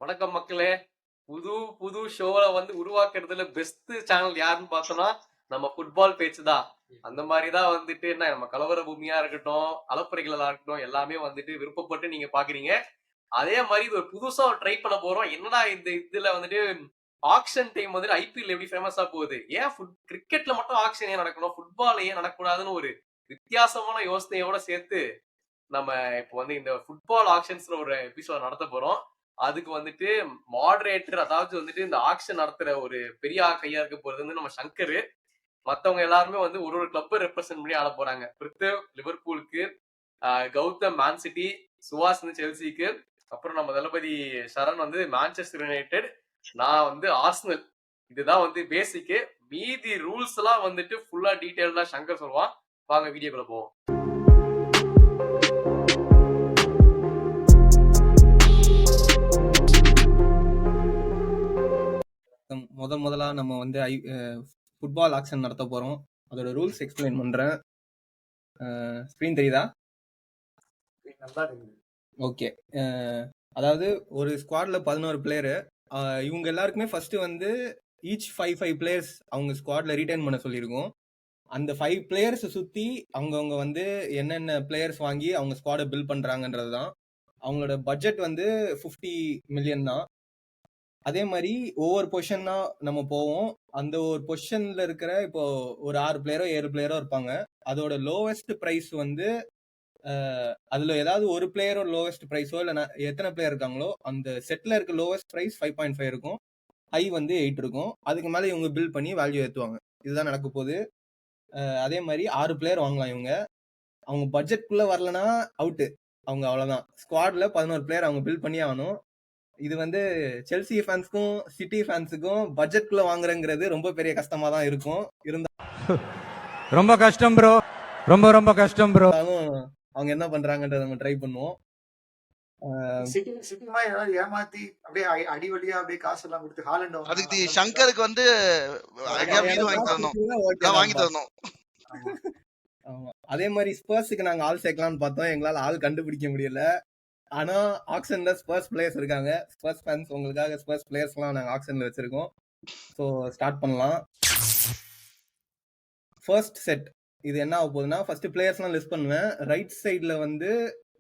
வணக்கம் மக்களே. புது புது ஷோவை உருவாக்குறதுல பெஸ்ட் சேனல் யாருன்னு பார்த்தோம்னா நம்ம ஃபுட்பால் பேச்சு தான். அந்த மாதிரிதான் என்ன நம்ம கலவர பூமியா இருக்கட்டும், அலப்பறைகளா இருக்கட்டும், எல்லாமே விருப்பப்பட்டு நீங்க பாக்குறீங்க. அதே மாதிரி இது ஒரு புதுசா ட்ரை பண்ண போறோம். என்னடா இதுல ஆக்ஷன் டைம் ஐபிஎல் எப்படி ஃபேமஸா போகுது, ஏன் கிரிக்கெட்ல மட்டும் ஆக்ஷன் ஏன் நடக்கணும், ஃபுட்பால் ஏன் நடக்கூடாதுன்னு ஒரு வித்தியாசமான யோசனையோட சேர்த்து நம்ம இப்போ இந்த ஃபுட்பால் ஆக்ஷன்ஸ்ல ஒரு எபிசோட் நடத்த போறோம். அதுக்கு மாடரேட்டர், அதாவது இந்த ஆக்ஷன் நடத்துற ஒரு பெரிய கையா இருக்க போறது நம்ம சங்கர். மத்தவங்க எல்லாருமே ஒரு ஒரு கிளப்பை ரெப்ரசென்ட் பண்ணி ஆட போறாங்க. பிரித்தவ் லிவர்பூலுக்கு, கௌதம் மேன் சிட்டி, சுவாஸ் செல்சிக்கு, அப்புறம் நம்ம தளபதி சரண் மான்செஸ்டர் யுனைடெட், நான் ஆர்சனல். இதுதான் பேசிக். மீதி ரூல்ஸ் எல்லாம் ஃபுல்லா டீடைல்டா சங்கர் சொல்லுவான். வாங்க வீடியோக்குள்ள போவோம். முதலா நம்ம ஃபுட்பால் ஆக்ஷன் நடத்த போறோம். அதோட ரூல்ஸ் எக்ஸ்பிளைன் பண்றேன். ஸ்கிரீன் தெரியுதா? ஓகே. அதாவது ஒரு ஸ்குவாட்ல 11 பிளேயரு. இவங்க எல்லாருக்குமே ஃபர்ஸ்ட் ஈச் 5 பிளேயர்ஸ் அவங்க ஸ்குவாட்ல ரீடைன் பண்ண சொல்லியிருக்கோம். அந்த 5 பிளேயர்ஸ் சுத்தி அவங்கவுங்க என்னென்ன பிளேயர்ஸ் வாங்கி அவங்க ஸ்குவாடை பில்ட் பண்றாங்கன்றது தான். அவங்களோட பட்ஜெட் 50 மில்லியன் தான். அதே மாதிரி ஒவ்வொரு பொசிஷன்னா நம்ம போவோம். அந்த ஒரு பொசிஷன்ல இருக்கிற இப்போ ஒரு 6 பிளேயரோ 7 பிளேயரோ இருப்பாங்க. அதோட லோவஸ்ட் பிரைஸ் அதுல ஏதாவது ஒரு பிளேயரோ லோவஸ்ட் பிரைஸோ இல்ல எத்தனை பிளேயர் இருக்காங்களோ அந்த செட்ல இருக்க லோவஸ்ட் பிரைஸ் 5.5 இருக்கும், ஹை 8 இருக்கும். அதுக்கு மேல இவங்க பில்ட் பண்ணி வேல்யூ ஏத்துவாங்க. இதுதான் நடக்க போகுது. அதே மாதிரி 6 பிளேயர் வாங்கலாம். அவங்க பட்ஜெட்குள்ள வரலன்னா அவுட்டு, அவங்க அவ்வளவுதான். ஸ்குவாட்ல 11 பிளேயர் அவங்க பில்ட் பண்ணி ஆகணும். இது செல்சி ஃபேன்ஸ்க்கும் சிட்டி ஃபேன்ஸுக்கும் பட்ஜெட்குள்ள வாங்குறங்கிறது ரொம்ப பெரிய கஷ்டமா தான் இருக்கும். ரொம்ப கஷ்டம் ப்ரோ, ரொம்ப கஷ்டம் ப்ரோ. அவங்க என்ன பண்றாங்கன்றத நம்ம ட்ரை பண்ணுவோம். ஏமாத்தி அப்படியே அடிவடியா அப்படியே காசு எல்லாம் கொடுத்து ஹாலண்ட் அதுக்கு சங்கருக்கு வாங்கி தரணும். அதே மாதிரி ஸ்பர்ஸுக்கு நாங்க ஆள் சேர்க்கலாம்னு பார்த்தோம். எங்களால ஆள் கண்டுபிடிக்க முடியல. ஆனா ஆக்ஷன்ல ஸ்பர்ஸ் பிளேயர்ஸ் இருக்காங்க. ஸ்பர்ஸ் ஃபேன்ஸ் உங்களுக்காக ஸ்பர்ஸ் பிளேயர்ஸ் எல்லாம் நாங்க ஆக்ஷன்ல வச்சிருக்கோம். ஸோ ஸ்டார்ட் பண்ணலாம். ஃபர்ஸ்ட் செட் இது என்ன ஆக போகுதுன்னா, ஃபர்ஸ்ட் பிளேயர்ஸ்லாம் லிஸ்ட் பண்ணுவேன். ரைட் சைட்ல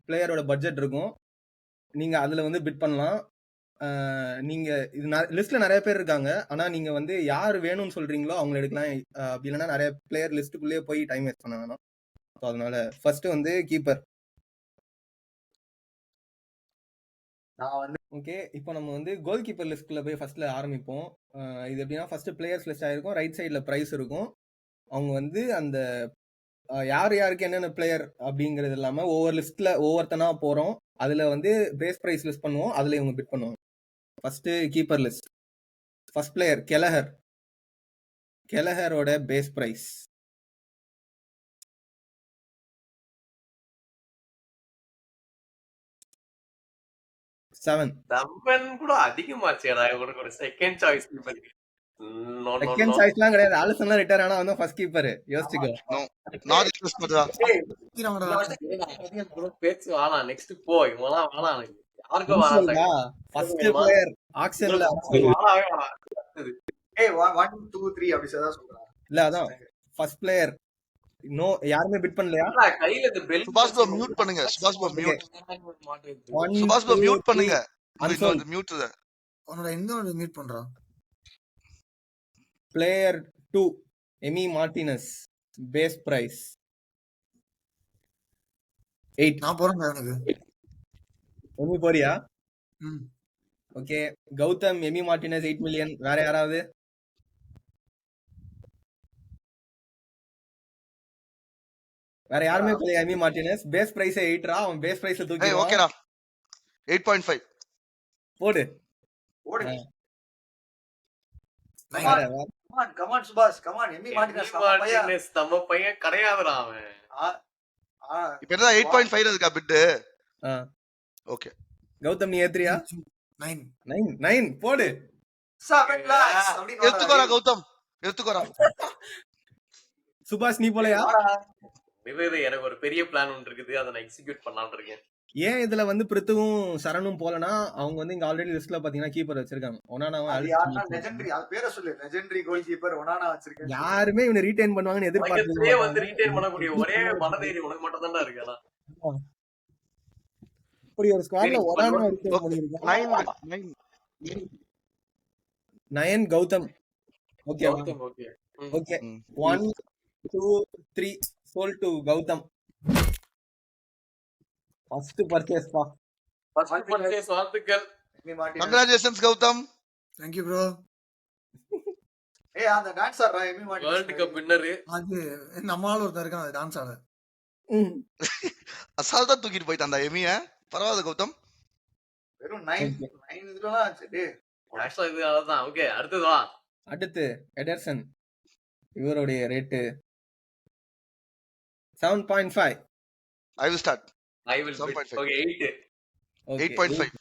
பிளேயரோட பட்ஜெட் இருக்கும். நீங்க அதுல பிட் பண்ணலாம். நீங்க இது லிஸ்ட்ல நிறைய பேர் இருக்காங்க. ஆனா நீங்க யார் வேணும்னு சொல்றீங்களோ அவங்க எடுக்கலாம். அப்படி இல்லைன்னா நிறைய பிளேயர் லிஸ்ட்டுக்குள்ளேயே போய் டைம் வேஸ்ட் பண்ண வேணாம். ஸோ அதனால ஃபர்ஸ்ட் கீப்பர். ஓகே, இப்போ நம்ம கோல் கீப்பர் லிஸ்ட்ல போய் ஃபர்ஸ்ட்ல ஆரம்பிப்போம். இது எப்படின்னா ஃபர்ஸ்ட் பிளேயர்ஸ் லிஸ்ட் ஆயிருக்கும். ரைட் சைட்ல பிரைஸ் இருக்கும். அவங்க அந்த யார் யாருக்கு என்னென்ன பிளேயர் அப்படிங்கிறது இல்லாம ஒவ்வொரு லிஸ்ட்ல ஒவ்வொருத்தனா போறோம். அதுல பேஸ் பிரைஸ் லிஸ்ட் பண்ணுவோம். அதுல இவங்க பிட் பண்ணுவாங்க. First keeper list. First player கெலஹரோட பேஸ் பிரைஸ் 7 கூட அதிகமாச்சேடா. உங்களுக்கு ஒரு செகண்ட் சாய்ஸ் செகண்ட் சாய்ஸ்லாம் கிடையாது. ஆலிசன்லாம் ரிட்டையர் ஆனா ஃபர்ஸ்ட் கீப்பர். யோசிச்சுக்கோ. பேச்சு வாடா, நெக்ஸ்ட் போ. இவங்கலாம் வாடா, யாருக்கு வாடா. ஃபர்ஸ்ட் பிளேயர் ஆக்ஷன்ல ஏய் 1 2 3 அப்படி சொல்றாங்க. இல்ல அதான் ஃபர்ஸ்ட் பிளேயர். நோ, யாருமே பிட் பண்ணலையா? கையில இந்த பெல். சுபாஷ் ப்ரோ மியூட் பண்ணுங்க. சுபாஷ் ப்ரோ மியூட் பண்ணுங்க. மியூட் இத. உன்னோட எங்க மியூட் பண்றா? Player 2 Emi Martinez base price 8. நான் போறேன் எனக்கு. எமி போறியா? Okay, Gautham Emi Martinez 8 million. வேற யாராவது? வேற யாருமே போல. எமி மார்டினஸ் பேஸ் பிரைஸ் 8 ரா. அவன் பேஸ் பிரைஸ் தூக்கி. ஓகேடா 8.5 போடு. கமான் சுபாஷ், கமான். எமி மார்டினஸ் நம்ம பையன் கிடையாதுடா அவன். இப்போ என்ன 8.5 இருக்கா பிட்? ஓகே, கௌதம் நீ ஏத்ரியா? 9 போடு. 7 lakhs அப்படி எடுத்துக்கோடா கௌதம், எடுத்துக்கோடா. சுபாஷ் நீ போலையா? எனக்கு ஒரு பெரிய பிளான் ஒன்று இருக்குது. அதை நான் எக்ஸிக்யூட் பண்ணலாம்னு இருக்கேன். ஏன் இதுல வந்து பிரித்துவும் சரணும் போலனா அவங்க வந்து இங்க ஆல்ரெடி லிஸ்ட்ல பாத்தீங்கன்னா கீப்பர் வச்சிருக்காங்க. ஒனானாவும் அது யாருன்னா லெஜெண்டரி, அது பேரை சொல்லு, லெஜெண்டரி கோல் கீப்பர் ஒனானா வச்சிருக்கேன். யாருமே இவனை ரீடைன் பண்ணுவாங்கன்னு உலகத்திலேயே வந்து எதிர்பார்த்து ரீட்டைன் பண்ணக்கூடிய ஒரே மனதைரியம் உனக்கு மட்டும் தான்டா இருக்கு. ஆனா இப்படி ஒரு ஸ்குவாட்ல சரி, ஒனானா one- ரீடைன் பண்ணிருக்காங்க. 9 Gautham. Okay Gautham, okay. Okay 1 2 3 sold to Gautham. First purchase பா. First purchase வாழ்த்துக்கள். Emi Martinez. Congratulations Gautham. Thank you bro. ஏய் அந்த டான்ஸ் ஆடுறா Emi Martinez. World cup winner. அது நம்மளால ஒருத்தர் இருக்கான் அது டான்ஸ் ஆட. ம். அசால்ட்டா தூக்கிட்டு போயிட்டான்டா எமிய. பரவாயில்ல கௌதம். வெறும் 9 இதுலலாம் ஆச்சு. டேய் ஆக்சுவலா இது அதான். ஓகே, அடுத்தது வா. அடுத்து எடர்சன். இவருடைய rate 7.5. I will start. I will bid. 7.5. Okay, 8. Okay 8.5.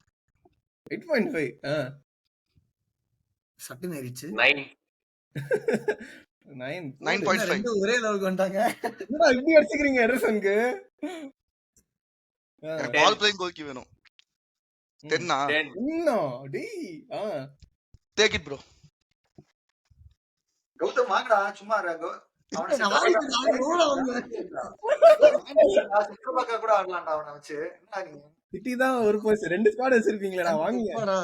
8.5. சட்டுன்னு ஏறிச்சு. 9. 9. 9.5. ரெண்டும் ஒரே லெவலுக்கு வந்துட்டாங்க. என்னடா இப்படி அடிச்சுக்கிறீங்க எடர்சனுக்கு? எனக்கு பால் பிளேயிங் கோல்கி வேணும். 10 10. இன்னும் டேய் டேக் இட் ப்ரோ. கௌதம் வாங்கடா சும்மா இரு. அவனை நான் வாங்கிட்டு அவன் எவ்வளோ வாங்குவேன்? சுற்றுலாக்கா கூட ஆடலாம்டா அவனை வச்சு. என்னடா நீ சிட்டி தான் ஒரு போஸ் ரெண்டு ஸ்குவாட் வச்சிருக்கீங்களா வாங்குங்க.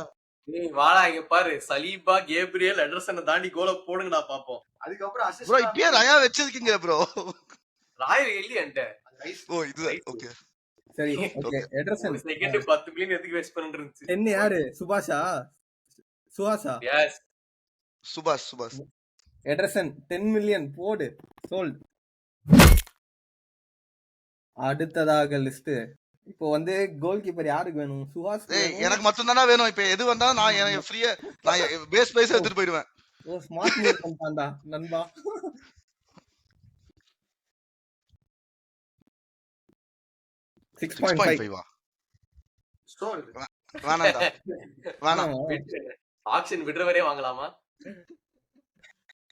டேய் வாடா இங்க பாரு. சலீபா, கேப்ரியல், எடர்சனை தாண்டி கோல போடுங்கடா பாப்போம். அதுக்கப்புறம் ப்ரோ அசிஸ்ட் இப்பயே ரயா வச்சிருக்கீங்க ப்ரோ. ராயல் இல்லையா என்கிட்ட? ஓ இது ஓகே. சரி ஓகே எடர்சன் ஒரு செகண்ட் 10 பில்லியன் எதுக்கு வேஸ்ட் பண்ணிட்டு இருந்துச்சு? 10 யாரு? சுபாஷா? சுஹாசா? எஸ். சுபாஷ். எடர்சன் 10 மில்லியன் போடு சோல்ட். அடுத்ததாக லிஸ்ட் இப்போ வந்து கோல் கீப்பர் யாருக்கு வேணும்? சுஹாஸ் ஏய் எனக்கு மட்டும் தானா வேணும். இப்போ எது வந்தா நான் எனக்கு ஃப்ரீயா நான் பேஸ் பிரைஸ் எடுத்துட்டு போயிடுவேன். ஓ ஸ்மார்ட் மூவ் பண்ணிட்டான்டா நண்பா. சிக்ஸ் பாயிண்ட் 5 ஸ்டோர் வேணாம்டா வேணாம். ஆக்ஷன் விடுற வரையே வாங்கலாமா?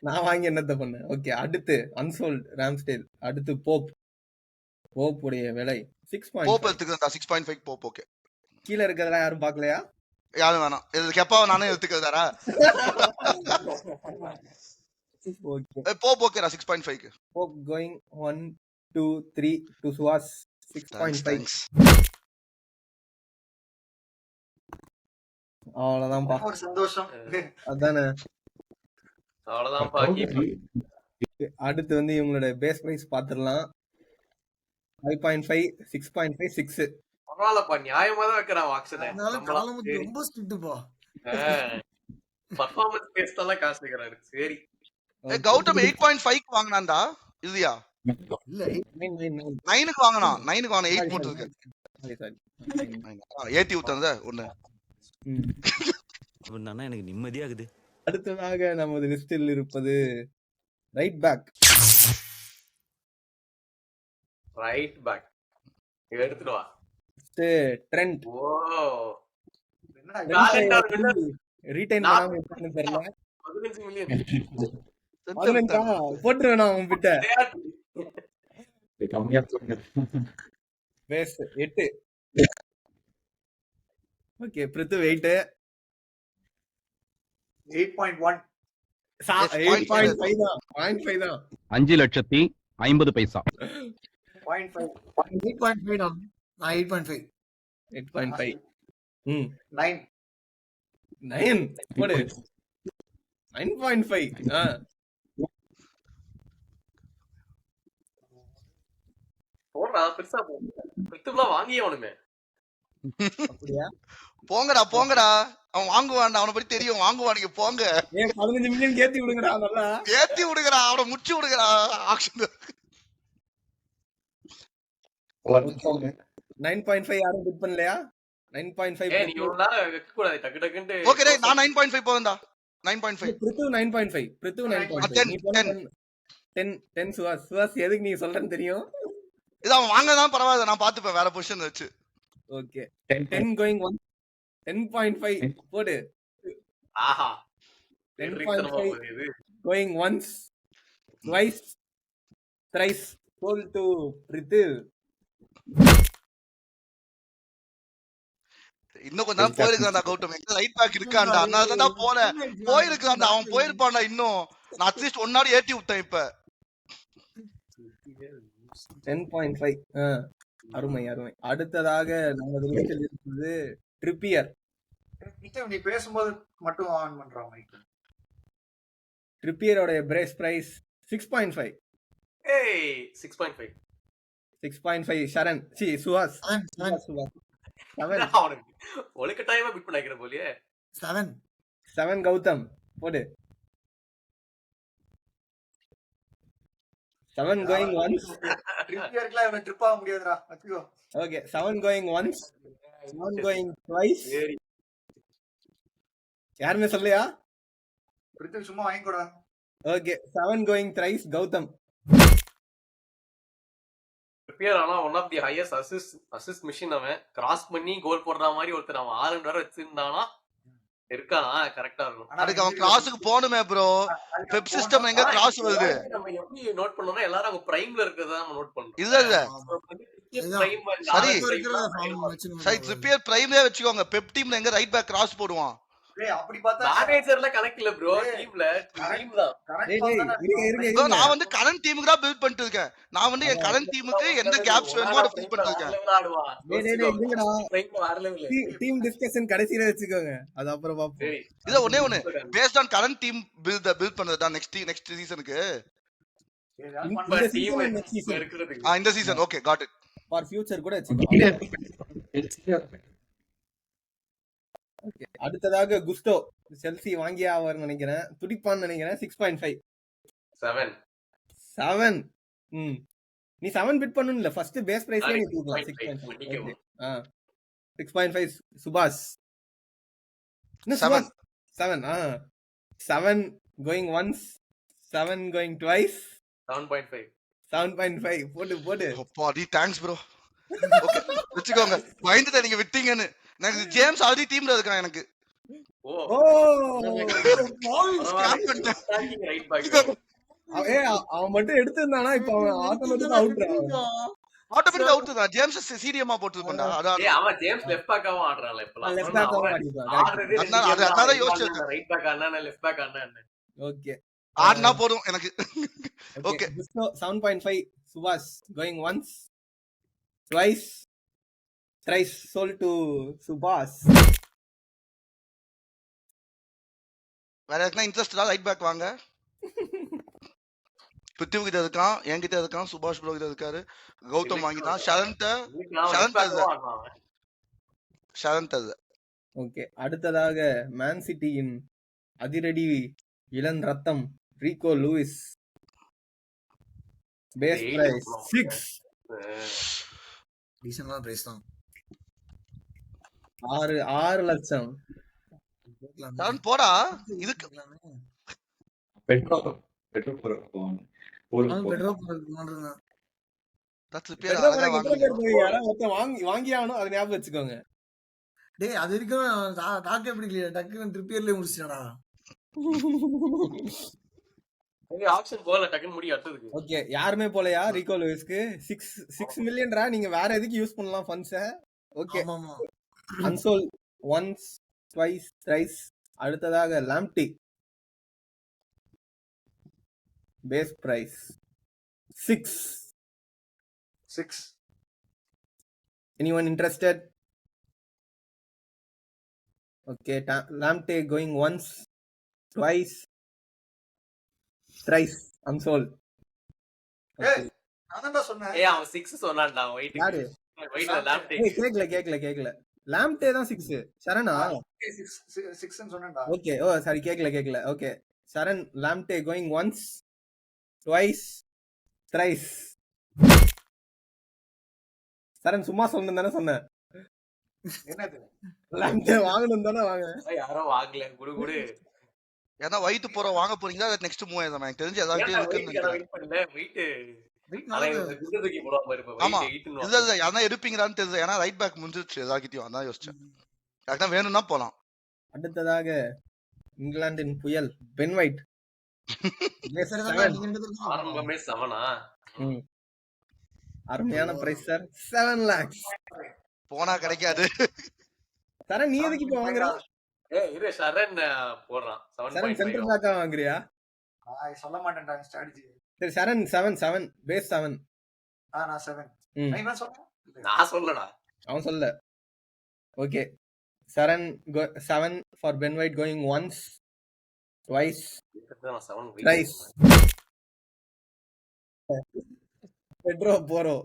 நான் வாங்கி என்னத்த பண்ணேன். ஓகே அடுத்து அன்சோல்ட் ராம்ஸ்டேல். அடுத்து போப். போப் உடைய விலை 6.5. Pope எடுத்துக்கிறதா 6.5 Pope. ஓகே கீழ இருக்கறதெல்லாம் யாரும் பார்க்கலையா? யாரும் வேணாம். இது கெப்பாவை நானே எடுத்துக்கிறதாரா? ஓகே போப் ஓகேடா 6.5 க்கு. Pope going 1 2 3 to Suhas 6.5. Thanks. அவ்வளவுதான்ப்பா. ஒரு சந்தோஷம். அதானே. அவ்வளவுதான்ப்பா கீப்பர். அடுத்து வந்து இவங்களோட பேஸ் பிரைஸ் பாத்துடலாம். 5.5 6.5 6. பரவாயில்லப்பா, நியாயமா தான் வைக்கிறான் ஆக்ஷனை. அதனால காலமுத்து ரொம்ப ஸ்ட்ரிக்ட்ப்பா. பர்ஃபார்மன்ஸ் பேஸ்ட் எல்லாம் காசு வைக்கிறாரு. சரி கௌதம் 8.5 க்கு வாங்குனான்டா இல்லையா? இல்ல 9 க்கு வாங்குனா. 9 க்கு வாங்குனா 8 போட்டுருக்கு. ஏத்தி ஊத்தனத ஒண்ணு. அப்படின்னா எனக்கு நிம்மதியாகுது. அடுத்ததாக நமது லிஸ்டில் இருப்பது ரைட் பேக். ரைட் பேக் எடுத்துட்டு வா. ட்ரெண்ட். ஓ என்னடா ரீடைன் பண்ணாம எப்படின்னு தெரியல. 15 மில்லியன். 15 போட்டுருவேன் அவன் கிட்ட. பேஸ் 8. ஓகே பிரித்து வெயிட் 8.1. 8.5 தான். 0.5 தான். 5,50,000 0.5. 8.5 நான் 8.5. 8.5. 9. 9 போடு. 9.5. போடுறா பெருசா போ. பிரித்துலாம் வாங்கியே அவனுமே. அப்படியா? போங்கடா. அவன் வாங்குவான்டா. அவனை பத்தி தெரியும். வாங்குவானுங்க போங்க. 15 மில்லியன் கேத்தி விடுங்கடா நல்லா. ஏத்தி விடுங்கடா. அவனை முச்சு விடுங்கடா. ஆக்ஷன் 9.5 யாரும் பிட் பண்ணலையா? 9.5. ஏய் நீ ஒரு நாள் வைக்க கூடாது. டக்கு டக்குன்னு. ஓகே டேய் நான் 9.5 போவேன்டா. 9.5. பிரித்து 9.5. பிரித்து 9.5. நீ போன 10 சுவாஸ் எதுக்கு நீ சொல்றேன்னு தெரியும். இது அவன் வாங்க தான் பரவாயில்ல. நான் பாத்துப்பேன் வேற பொசிஷன் வச்சு. ஓகே 10 going 1 10.5 போடு. ஆஹா 10.5 going once twice thrice sold to Prithil. இன்னும் கொஞ்ச நாள் போயிருக்கான்டா கௌதம், எங்க ரைட் பேக் இருக்கான்டா, அதனால தான் போல போயிருக்கான்டா, அவன் போயிருப்பான்டா. இன்னும் நான் அட்லீஸ்ட் ஒன்னாடி ஏத்தி விட்டேன் இப்ப. 10.5. அருமை அருமை. அடுத்ததாக நமது லிஸ்டில் இருப்பது ட்ரிப்பியர். நீ பேசும்போது மட்டும் ஆன் பண்றான் மைக். ட்ரிப்பியரோட brace price 6.5. ஏய் 6.5. 6.5 ஷரண் சுஹாஸ். 7 சுஹாஸ் 7. அவனுக்கு ஒழுக்க டைமா பிட் பண்ணிக்கிற போலியே. 7 7 கௌதம் போடு. 7 கோயிங் ஒன்ஸ். ட்ரிப்பியர்க்குலாம் இவன் ட்ரிப் ஆக முடியாதுடா. வச்சுக்கோ. Okay 7 going once, 7 going twice. சரி யாருமே சொல்லலையா? பிரித்திவ் சும்மா வாங்கிக்கூடா. Okay 7 going thrice Gautham. Trippier ஆனா one of the highest assist machine. அவன் கிராஸ் பண்ணி கோல் போடுற மாதிரி ஒருத்தர் அவன் 6 வரை வச்சிருந்தானா இருக்கானா கரெக்டா இருக்கும். அதுக்கு அவன் கிராஸுக்கு போகணுமே ப்ரோ. பெப் சிஸ்டம் எங்க கிராஸ் வருது? நம்ம எப்படி நோட் பண்ணோம்னா எல்லாரும் அவங்க பிரைம்ல இருக்கிறத நம்ம நோட் பண்ணோம். இல்ல இல்ல சரி. சரி ட்ரிப்பியர் பிரைம்லயே வச்சுக்கோங்க. பெப் டீம்ல எங்க ரைட் பேக் கிராஸ் போடுவான்? டேய் அப்படி பார்த்தா மேனேஜர்ல கனெக்ட் இல்ல ப்ரோ, டீம்ல டீம் தான். டேய் டேய் இருங்க bro, நான் வந்து கரண்ட் டீமுக்கு தான் பில்ட் பண்ணிட்டு இருக்கேன். நான் வந்து என் கரண்ட் டீமுக்கு எந்த கேப்ஸ் வேணுமோ அதை ஃபில் பண்ணிட்டு இருக்கேன். டீம் டிஸ்கஷன் கடைசில வச்சுக்கோங்க, அது அப்புறம் பாப்போம். இத ஒண்ணே based on current team build பண்றதா நெக்ஸ்ட் சீசனுக்கு. இந்த சீசன் நெக்ஸ்ட் சீசன் இந்த season okay got it. For future கூட வச்சுக்கோங்க. ஓகே அடுத்ததாக குஸ்டோ செல்சி வாங்கியா ஆவார்னு நினைக்கிறேன், துடிப்பான்னு நினைக்கிறேன். 6.5 7. நீ 7 பிட் பண்ணனும்ல, ஃபர்ஸ்ட் பேஸ் பிரைஸ்லயே நீ தூக்கலாம். 6.5 6.5 சுபாஷ். என்ன 7 7 கோயிங் ஒன்ஸ், 7 கோயிங் ட்வைஸ், 7.5 போடு. அப்பாடி தேங்க்ஸ் ப்ரோ. ஓகே வெச்சுக்கோங்க. பயந்துட்ட நீங்க விட்டீங்கன்னு. எனக்கு ஜேம்ஸ் ஆல்ரெடி டீம்ல இருக்கான் எனக்கு. அவன் மட்டும் எடுத்திருந்தானா இப்ப அவன் ஆட்டோமேட்டிக்கா அவுட் தான். ஜேம்ஸ் சிடிஎம்மா போட்டுருக்கோம்டா. அவன் ஜேம்ஸ் லெஃப்ட் பேக்காவும் ஆடுறான்ல இப்பலாம். லெஃப்ட் பேக்காவும் ஆடிப்பான். அதான் யோசிச்சேன். ரைட் பேக் ஆடுனா லெஃப்ட் பேக் ஆடுனா என்ன. ஓகே ஆடுனா போதும் எனக்கு. Okay 7.5 Subash going once twice thrice sold to Subash. வேற எதுனா இன்ட்ரெஸ்டா ரைட் பேக் வாங்க. பிரித்திவ் கிட்ட இருக்கான், என்கிட்ட இருக்கான், சுபாஷ் ப்ரோ கிட்ட இருக்காரு, கௌதம் வாங்கிட்டான், ஷரண்ட். ஓகே அடுத்ததாக மேன் சிட்டியின் அதிரடி இளன் ரத்தம் ரீகோ லூயிஸ். Base price 6. டீசன்ட்டான பிரைஸ் தான். 6 லட்சம். ஷரண்ட் போடா. இதுக்கு பெட்ரோல் வாங்கியானோ அது ஞாபகம் வச்சுக்கோங்க. டேய் அது வரைக்கும் டாக் எப்படி டக்குன்னு ட்ரிப்பியர்லயே முடிச்சிட்டாடா. ஆப்ஷன் போல டக்குன்னு முடி அடுத்ததுக்கு. ஓகே யாருமே போலையா ரீகோ லூயிஸ்க்கு? 6 மில்லியன்டா. நீங்க வேற எதுக்கு யூஸ் பண்ணலாம் ஃபண்ட்ஸ? ஓகே ஆமா அன்சோல் ஒன்ஸ் ட்வைஸ் த்ரைஸ். அடுத்ததாக லாம்ப்டி base price 6. Anyone interested? Okay, Lamptey going once, twice, thrice. I'm sold. ஏய் நான் தான் சொன்னேன். அவன் 6 சொன்னான்டா. யாரு? வெயிட்ல லாம்ப்டே. கேக்கல. லாம்ப்டே தான் 6. சரணா 6 ன்னு சொன்னேன்டா. ஓகே சாரி கேக்கல. ஓகே சரண் லாம்ப்டே going once, twice, thrice. சரண் சும்மா சொன்னேன் சொன்னேன். என்னது லாம்ப்டே வாங்கணும் தானே வாங்க. யாரோ வாங்கல குடு. ஏன்னா வயித்து போற வாங்க போறீங்களா? அது நெக்ஸ்ட் மூவ் ஆயிடும். எனக்கு தெரிஞ்சு ஏதாவது இருக்குன்னு நினைக்கிறேன். வெயிட் பண்ணல குண்டு தூக்கி போடுவாங்க இப்ப. ஆமா இல்ல யாரா எடுப்பீங்களான்னு தெரியல. ஏன்னா ரைட் பேக் முடிஞ்சிருச்சு எல்லார்கிட்டயும். அதான் யோசிச்சேன். யாருக்கா வேணும்னா போலாம். அடுத்ததாக இங்கிலாந்தின் புயல் பென் ஒயிட். ஆரம்பமே 7. அருமையான பிரைஸ் சார். 7 lakhs போனா கிடைக்காது. சரண் நீ எதுக்கு இப்ப வாங்குற? இரு சரண் போடுறான் சரண் 7.5 சென்டர் பேக்கா வாங்குறியா? நான் சொல்ல மாட்டேன்டா ஸ்ட்ராட்டஜி. சரி சரண் 7 பேஸ் 7. நான் 7. ம். நான் என்ன சொல்றேன்? நான் சொல்லடா. அவன் சொல்ல. Okay Saran 7 for Ben White going once twice நான் 7 த்ரைஸ். பெட்ரோ போரோ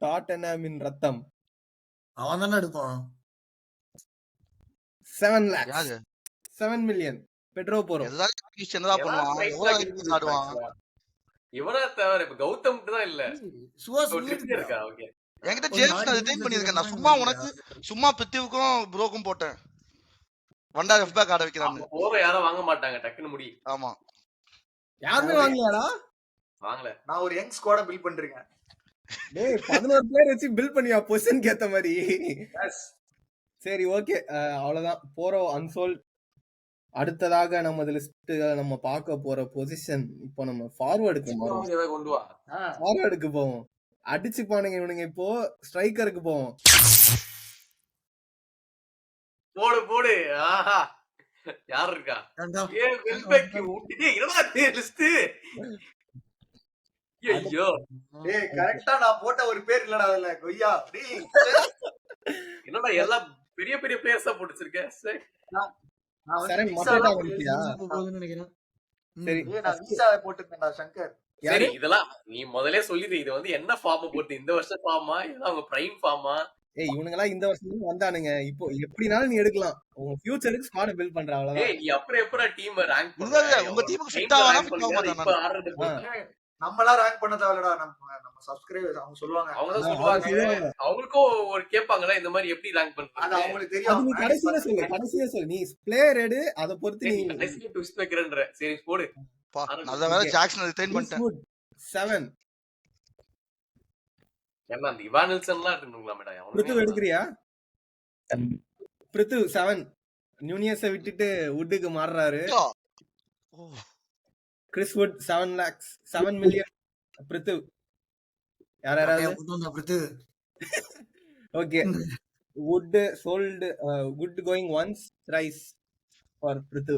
டாட்டன்ஹாமின் ரத்தம் அவன் தானே எடுப்பான். 7 lakhs யாரு 7 million பெட்ரோ போரோ. எல்லாரும் சின்னதா பண்ணுவான், எவ்வளவு height ஆடுவான். இவனா தவிர இப்ப கௌதம் தான் இல்ல. சுவாஸ் ஒரு trick இருக்கா? ஓகே. என்கிட்ட ஜேம்ஸ் நான் ரிட்டைன் பண்ணிருக்கேன். நான் சும்மா உனக்கு சும்மா பித்திவுக்கும் ப்ரோக்கும் போட்டேன். வண்டா லெஃப்ட் பேக் ஆட வைக்கிறான்னு. போற யாரும் வாங்க மாட்டாங்க டக்குன்னு முடி. ஆமா யாருமே வாங்கலையாடா? வாங்கல. நான் ஒரு யங் ஸ்குவாட பில்ட் பண்றேன். டேய் 11 பிளேயர் வச்சு பில்ட் பண்ணியா பொசிஷனுக்கு ஏத்த மாதிரி? சரி ஓகே அவ்வளவுதான். போரோ அன்சோல்ட். அடுத்ததாக நமது லிஸ்ட் நம்ம பார்க்க போற பொசிஷன் இப்போ நம்ம ஃபார்வர்டுக்கு போறோம். ஏதாவது கொண்டு வா. ஃபார்வர்டுக்கு போவோம். அடிச்சு பானுங்க இவனுங்க. இப்போ ஸ்ட்ரைக்கருக்கு போவோம். போடு போடு. ஆஹா. யார் இருக்கா? ஏ வெல்பெக் ஊட்டிட்டே என்னடா லிஸ்ட்? ஐயோ. டேய் கரெக்ட்டா நான் போட்ட ஒரு பேர் இல்லடா அதுல கொய்யா. டேய் என்னடா எல்லாம் பெரிய பெரிய பிளேயர்ஸா போட்டு வச்சிருக்க? சரி. நான் வந்து சரண் விசால மொத்தமா போட்டு- வந்துட்டியா? போகுதுன்னு நினைக்கிறேன். சரி நான் விசாவை போட்டுருந்தேன்டா சங்கர். சரி இதெல்லாம் நீ முதல்ல சொல்லிடு. இது வந்து என்ன ஃபார்ம் போட்டு இந்த வருஷம் ஃபார்மா இல்ல அவங்க பிரைம் ஃபார்மா? ஏய் இவனுங்கலாம் இந்த வருஷம் வந்தானுங்க. இப்போ எப்படினாலும் நீ எடுக்கலாம். உங்க ஃபியூச்சருக்கு ஸ்குவாட் பில்ட் பண்ற அவ்வளவுதான். ஏய் நீ அப்புறம் எப்பற டீம் ரேங்க் இல்ல, இல்ல, உங்க டீமுக்கு fit ஆவானா fit ஆக மாட்டானா? இப்ப ஆடுறது நம்மலாம் ரேங்க் பண்ண தேவையில்லடா. நம்ம சப்ஸ்கிரைபர்ஸ் அவங்க சொல்லுவாங்க. அவங்க தான் அவங்க சொல்லுவாங்க. சொல்லுவாங்க. அவங்களுக்கும் ஒரு கேட்பாங்கல இந்த மாதிரி எப்படி ரேங்க் அது பண்றது? அவங்களுக்கு அது தெரியும். நீ கடைசியில சொல்லு. நீ பிளேயர் எடு. அத பொறுத்து நீ கடைசில ட்விஸ்ட் வைக்கிறேன்ற. சரி போடு. பா, நல்ல வேளை ஜாக்சன் ரிட்டைன் பண்ணிட்டேன். 7 என்ன அந்த இவான் நில்சன்லாம் இருக்குங்களா மேடம்? பிரித்து எடுக்கறியா? பிரித்து 7 நியூனியஸை விட்டுட்டு வுட்டுக்கு மாறுறாரு. ஓ, கிறிஸ் வுட் 7 lakhs 7 million. பிரித்து யாராவது? அடுத்து okay would sold would going once rice for பிரித்து.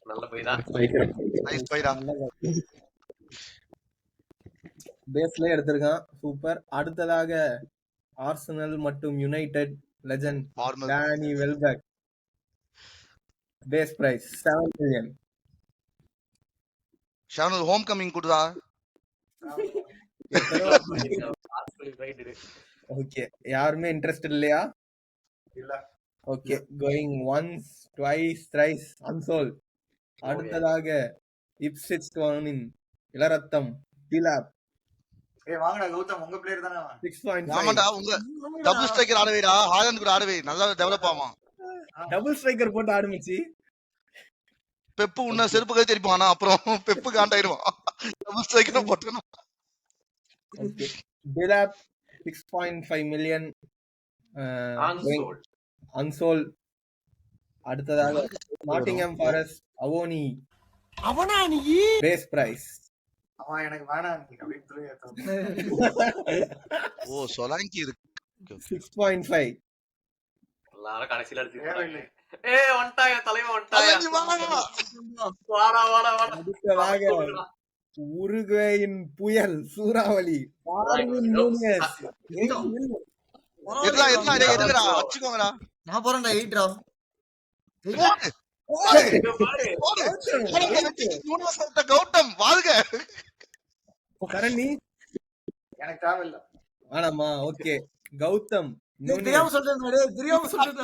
நல்ல போய்டா. நைஸ் பைடா. பேஸ்ல எடுத்திருக்கான். சூப்பர். அடுத்ததாக ஆர்சனல் மற்றும் United legend Formal. Danny Welbeck. Base price 7 million. ஷானுல் ஹோம் கமிங் குடுடா. ஓகே யாருமே இன்ட்ரெஸ்ட் இல்லையா? இல்ல. Okay going once twice thrice unsold. அடுத்ததாக இப்ஸ்விச் டவுனின் இளரத்தம் டிலாப் ஏய் வாங்கடா கௌதம் உங்க பிளேயர் தானே அவன். 6.5. ஆமாண்டா, உங்க டபுள் ஸ்ட்ரைக்கர் ஆடவேடா. ஹாலண்ட் கூட ஆடவே நல்லா டெவலப் ஆவான். டபுள் ஸ்ட்ரைக்கர் போட்டு ஆரம்பிச்சு பெப்பு உன்ன செருப்பு கை தெரிப்பானா, அப்புறம் பெப்பு காண்டாயிருவான். டபுள் ஸ்ட்ரைக்கர் போட்டனா. Okay Delap 6.5 million unsold. அடுத்ததாக நாட்டிங்ஹாம் ஃபாரஸ்ட் அவோனி. அவனா நீ பேஸ் பிரைஸ் அவன் எனக்கு வேணாம் நீ அப்படின்னு சொல்லி ஓ, சொலாங்கி இருக்கு. 6.5. எல்லாரும் கடைசில அடிச்சு தேவையில்லை. ஏய் வந்துட்டாயா தலைவன் வந்துட்டாயா? அலஞ்சி வாடா. வாடா வாடா வாடா. அடுத்ததாக உருகுவேயின் புயல் சூறாவளி டார்வின் நூனியஸ். எதுடா டேய், எதுக்குடா அடிச்சுக்கோங்கடா. நான் போறேன்டா 8 இங்க பாரு. யூனிவர்சிட்டி கௌதம் வாழ்க. கரணி எனக்கு தேவையில்லை. ஆனாமா? ஓகே கௌதம் தெரியாம சொல்றேன். தெரியாம சொல்றேன்.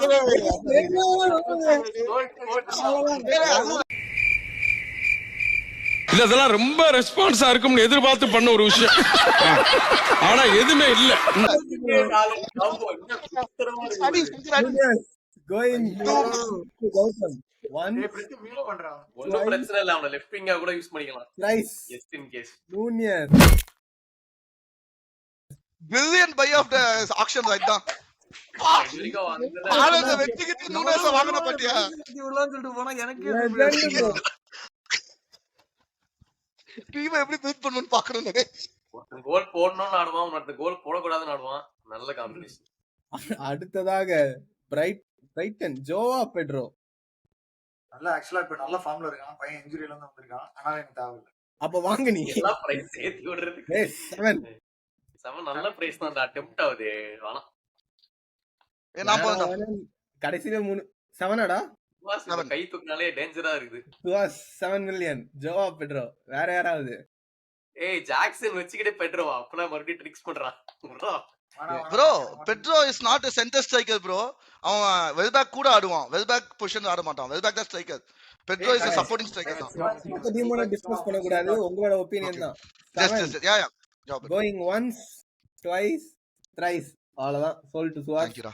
இல்ல இதெல்லாம் ரொம்ப ரெஸ்பான்ஸா இருக்கும்னு எதிர்பார்த்து பண்ண ஒரு விஷயம். ஆனா எதுவுமே இல்ல. கோயிங் கௌதம் ஒன் ஏய் பிரித்து மியூட் பண்றான். ஒண்ணும் பிரச்சனை இல்ல. அவன லெஃப்ட் விங்கா கூட யூஸ் பண்ணிக்கலாம். Rice just in case. Nunez. Billion buy of the auction right தான். ஆனந்த வெற்றிக்கு நூனேஸ வாங்குன பத்தியா? இவ்வளவுன்னு சொல்லிட்டு போனா எனக்கு டீம் எப்படி பில்ட் பண்ணனும்னு பார்க்கணும். ஒருத்தன் கோல் போடணும்னு ஆடுவான், ஒருத்தன் கோல் போடக்கூடாதுன்னு ஆடுவான். நல்ல காம்பினேஷன். அடுத்ததாக பிரைட்டன் ஜோவா பெட்ரோ. நல்லா ஆக்சுவலா இப்ப நல்ல ஃபார்ம்ல இருக்கான் பையன், இன்ஜுரியில இருந்து வந்திருக்கான். ஆனா எனக்கு தேவையில்ல. அப்ப வாங்க நீ. எல்லாம் பிரைஸ் சேர்த்து விடுறதுக்கு ஏய், 7. செம நல்ல பிரைஸ் தான் அட்டெம்ப்ட் ஆகுது. வேணாம் நான் போறேன்டா. கடைசியில 3 7டா. சுபாஷ் இப்ப கை தூக்கினாலே டேஞ்சரா இருக்குது. 7 மில்லியன் ஜோவா பெட்ரோ. வேற யாராவது? ஏய் ஜாக்சன் வச்சுக்கிட்டே பெட்ரோவா அப்பனா மறுபடியும் ட்ரிக்ஸ் பண்றான். bro. Bro Pedro is not a centre striker bro. அவன் வெல் பேக் கூட ஆடுவான், வெல் பேக் பொசிஷன் ஆட மாட்டான். வெல் பேக் தான் striker. Pedro is a supporting striker தான். மத்த டீமோட டிஸ்கஸ் பண்ண கூடாது. உங்களோட ஒபினியன் தான். Just your job. Going once twice thrice. அவ்வளவுதான் சொல்லிட்டு சுவாஷ். தேங்க்யூடா.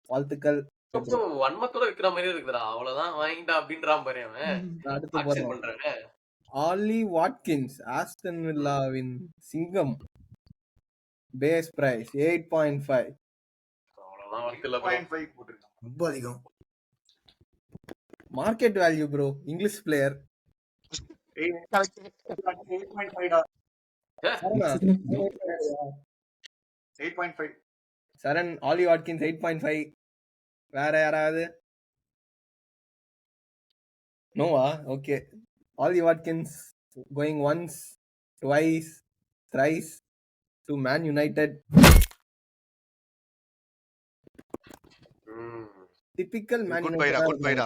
வாழ்த்துக்கள். கொஞ்சம் வன்மத்தோட விக்கிற மாதிரி இருக்குடா. அவ்வளவுதான் வாங்கிட்டா அப்படின்றான் பாரு அவன். அடுத்து ஆக்சன் போறோம். பண்றாங்க. ஆலி வாட்கின்ஸ் ஆஸ்டன் வில்லாவின் சிங்கம். Base price 8.5. அவ்வளவுதான் வர்த்துல bro. 8.5 போட்டிருக்கான். ரொம்ப அதிகம். Market value bro. English player. 8.5 டா. 8.5. Saran Ollie Watkins 8.5. வேற யாராவது? நோவா? Okay. Ollie Watkins going once twice thrice to Man United. Typical Man Good buy டா, good buy டா.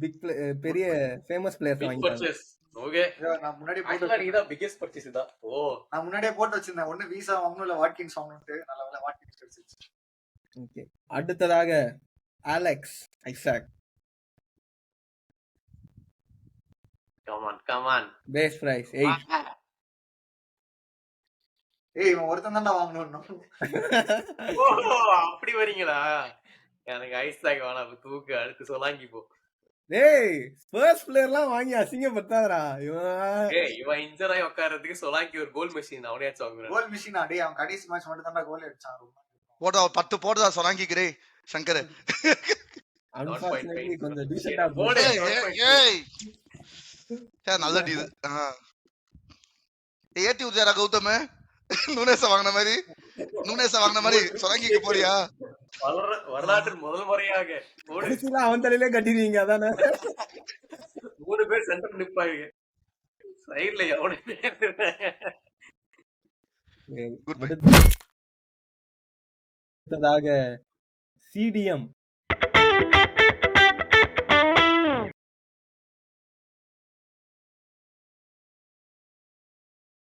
பிக் பெரிய ஃபேமஸ் பிளேயர்ஸ் Big வாங்கிட்டாங்க. purchase. Okay. நான் முன்னாடியே ஆக்சுவலா போட்டு நீதான் பிக்கெஸ்ட் பர்ச்சேஸ் தான். ஓ நான் முன்னாடியே போட்டு வச்சிருந்தேன். ஒண்ணு வீசா வாங்கணும் இல்ல வாட்கின்ஸ் வாங்கணும்ட்டு. நல்ல வேளை வாட்கின்ஸ் கிடைச்சிருச்சு. ஓகே. அடுத்ததாக Alex Isaac. Come on. Base price 8. ஏய் இவன் ஒருத்தன் தான்டா வாங்கணும். ஓ அப்படி வரீங்களா? எனக்கு ஐசாக் வேணாம். தூக்கு அடுத்து சொலாங்கி போ. டேய் ஃபர்ஸ்ட் பிளேயர்லாம் வாங்கி அசிங்கப்படுத்தாதடா. இவன் ஏய் இவன் இன்ஜர் ஆகி உட்கார்றதுக்கு சொலாங்கி ஒரு கோல் மெஷின் அவனையாச்சும் வாங்குறான். கோல் மிஷின் டேய் அவன் கடைசி மேட்ச் மட்டும் தான்டா கோல் அடிச்சான். ரொம்ப போடா 10 போடுடா சொலாங்கிக்கிறே சங்கர். அன்பார்ச்சுனேட்லி கொஞ்சம் டீசென்ட்டா போடு. ஏய் நல்ல டீல். ஏத்தி உஜாரா கௌதம் நூனேச வாங்கின மாதிரி சொலாங்கிக்கு போறியா? வரலாற்றில் முதல் முறையாக போடு. கடைசில அவன் தலையிலே கட்டிடுவீங்க அதானே? 3 பேர் சென்டர் நிப்பாங்க. சைடுல எவனுமே Good bye. அடுத்ததாக சிடிஎம்